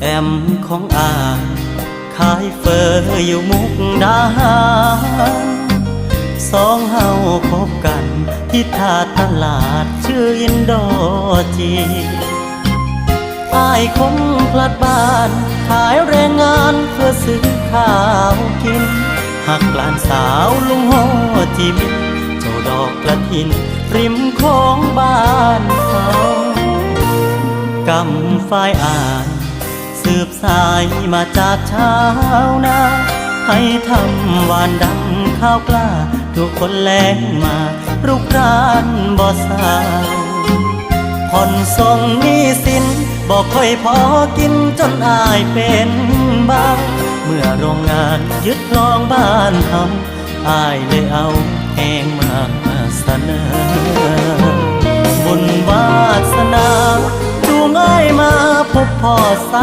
แอมของอายขายเฟออยู่มุกดาหารสองเฮาพบกันที่ท่าตลาดชื่ออินโดจีอายคงพลัดบ้านขายแรงงานเพื่อซื้อข้าวกินหักหลานสาวลุงโฮจิมินห์เจ้าดอกกระถินริมของบ้านเขากำฝ่ายอายสืบสายมาจากชาวนาให้ทำหวานดังข้าวกล้าทุกคนแลงมารุกรานบ่สาวผ่อนส่งหนี้สินบอกค่อยพอกินจนอายเป็นบ้าเมื่อโรงงานยึดครองบ้านทำอายเลยเอาแหงมาเสนอบุญวาสนาจูงอ้ายมาพบพ่อสา